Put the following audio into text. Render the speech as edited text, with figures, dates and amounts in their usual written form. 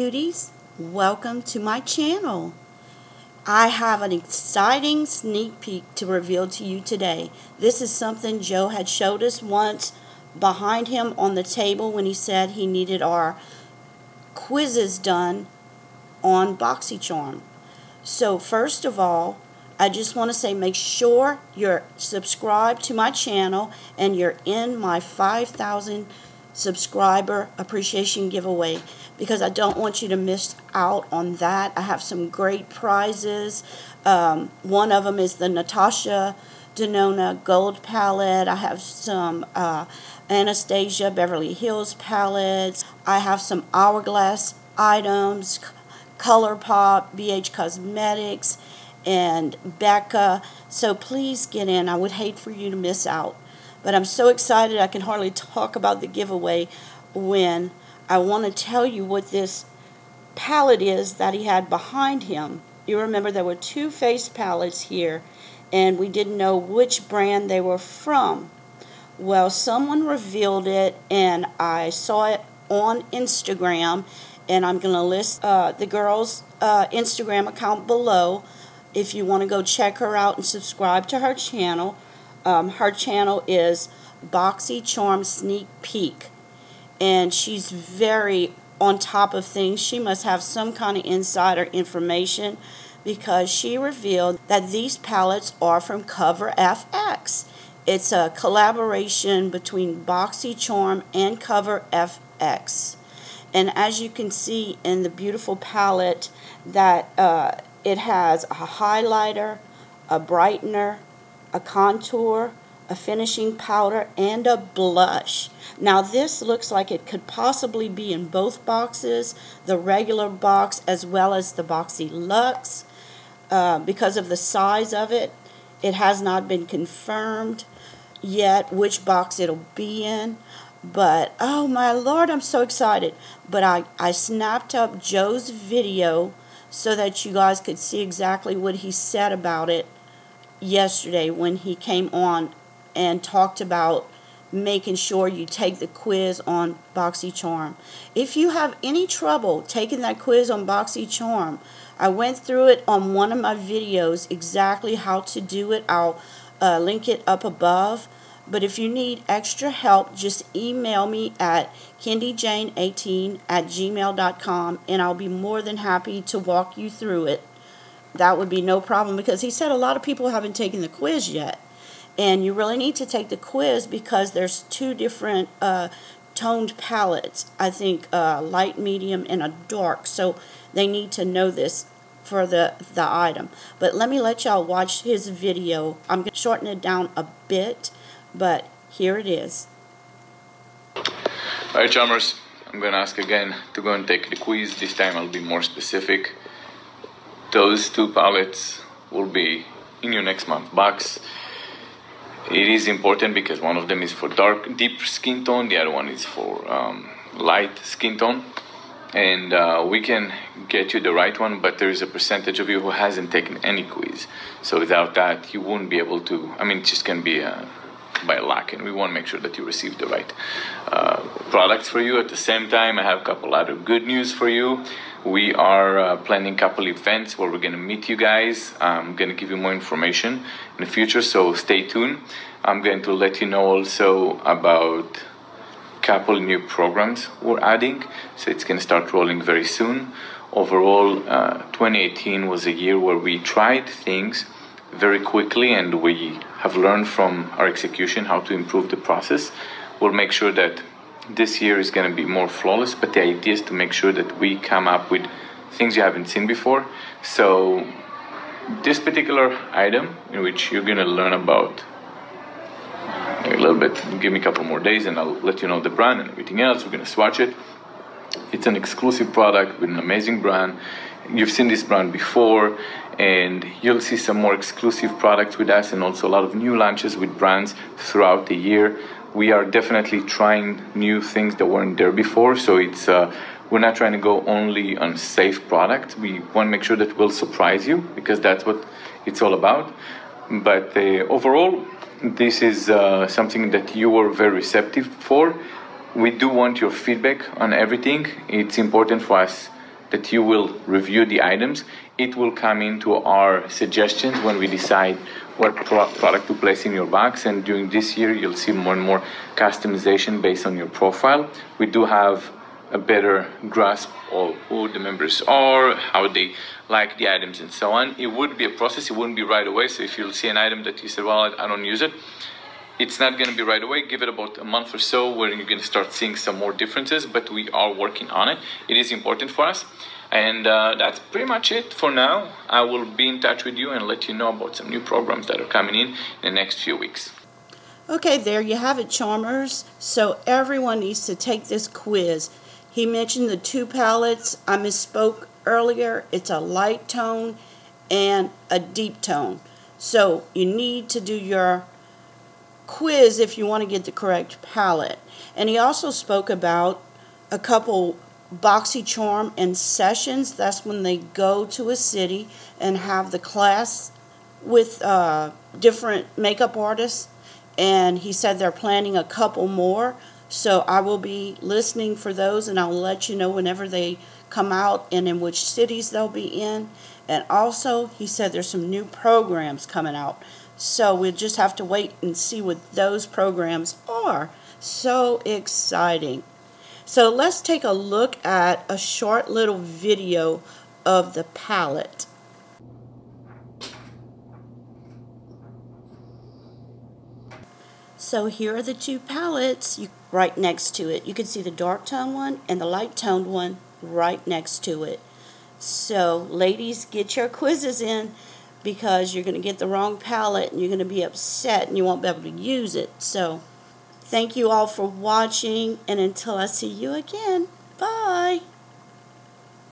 beauties, welcome to my channel. I have an exciting sneak peek to reveal to you today. This is something Joe had showed us once behind him on the table when he said he needed our quizzes done on Boxycharm. So first of all, I just want to say make sure you're subscribed to my channel and you're in my 5,000 subscriber appreciation giveaway, because I don't want you to miss out on that. I have some great prizes. One of them is the Anastasia gold palette. I have some Anastasia Beverly Hills palettes. I have some Hourglass items, ColourPop, BH Cosmetics, and Becca. So please get in. I would hate for you to miss out. But I'm so excited I can hardly talk about the giveaway when I want to tell you what this palette is that he had behind him. You remember there were two face palettes here, and we didn't know which brand they were from. Well, someone revealed it, and I saw it on Instagram, and I'm going to list the girl's Instagram account below if you want to go check her out and subscribe to her channel. Her channel is Boxycharm Sneak Peek, and she's very on top of things. She must have some kind of insider information, because she revealed that these palettes are from Cover FX. It's a collaboration between Boxycharm and Cover FX. And as you can see in the beautiful palette, that it has a highlighter, a brightener, a contour, a finishing powder, and a blush. Now this looks like it could possibly be in both boxes, the regular box as well as the Boxyluxe. Because of the size of it, it has not been confirmed yet which box it'll be in. But oh my Lord, I'm so excited. But I snapped up Joe's video so that you guys could see exactly what he said about it yesterday when he came on and talked about making sure you take the quiz on Boxycharm. If you have any trouble taking that quiz on Boxycharm, I went through it on one of my videos exactly how to do it. I'll link it up above. But if you need extra help, just email me at kendyjane18@gmail.com, and I'll be more than happy to walk you through it. That would be no problem, because he said a lot of people haven't taken the quiz yet. And you really need to take the quiz because there's two different toned palettes. I think light, medium, and a dark. So they need to know this for the item. But let me let y'all watch his video. I'm going to shorten it down a bit, but here it is. Alright, charmers, I'm going to ask again to go and take the quiz. This time I'll be more specific. Those two palettes will be in your next month box. It is important because one of them is for deep skin tone, the other one is for light skin tone. And we can get you the right one, but there is a percentage of you who hasn't taken any quiz. So without that, you won't be able to, I mean, it just can be by luck, and we want to make sure that you receive the right products for you. At the same time, I have a couple other good news for you. We are planning a couple events where we're going to meet you guys. I'm going to give you more information in the future, so stay tuned. I'm going to let you know also about a couple new programs we're adding, so it's going to start rolling very soon. Overall, 2018 was a year where we tried things very quickly, and we have learned from our execution how to improve the process. We'll make sure that this year is going to be more flawless, but the idea is to make sure that we come up with things you haven't seen before. So this particular item, in which you're going to learn about a little bit, give me a couple more days and I'll let you know the brand and everything else. We're going to swatch it. It's an exclusive product with an amazing brand. You've seen this brand before, and you'll see some more exclusive products with us, and also a lot of new launches with brands throughout the year. We are definitely trying new things that weren't there before, so it's we're not trying to go only on safe products. We want to make sure that we'll surprise you, because that's what it's all about. But overall, this is something that you were very receptive for. We do want your feedback on everything. It's important for us that you will review the items. It will come into our suggestions when we decide what product to place in your box, and during this year you'll see more and more customization based on your profile. We do have a better grasp of who the members are, how they like the items and so on. It would be a process, it wouldn't be right away. So if you'll see an item that you said, well, I don't use it, it's not going to be right away. Give it about a month or so where you're going to start seeing some more differences, but we are working on it. It is important for us. And that's pretty much it for now. I will be in touch with you and let you know about some new programs that are coming in the next few weeks. Okay, there you have it, Charmers. So everyone needs to take this quiz. He mentioned the 2 palettes. I misspoke earlier. It's a light tone and a deep tone. So you need to do your quiz if you want to get the correct palette. And he also spoke about a couple Boxycharm and sessions. That's when they go to a city and have the class with different makeup artists, and he said they're planning a couple more, so I will be listening for those, and I'll let you know whenever they come out and in which cities they'll be in. And also he said there's some new programs coming out, so we'll just have to wait and see what those programs are. So exciting. So let's take a look at a short little video of the palette. So here are the 2 palettes right next to it. You can see the dark tone one and the light toned one right next to it. So ladies, get your quizzes in, because you're going to get the wrong palette and you're going to be upset and you won't be able to use it. So thank you all for watching, and until I see you again, bye.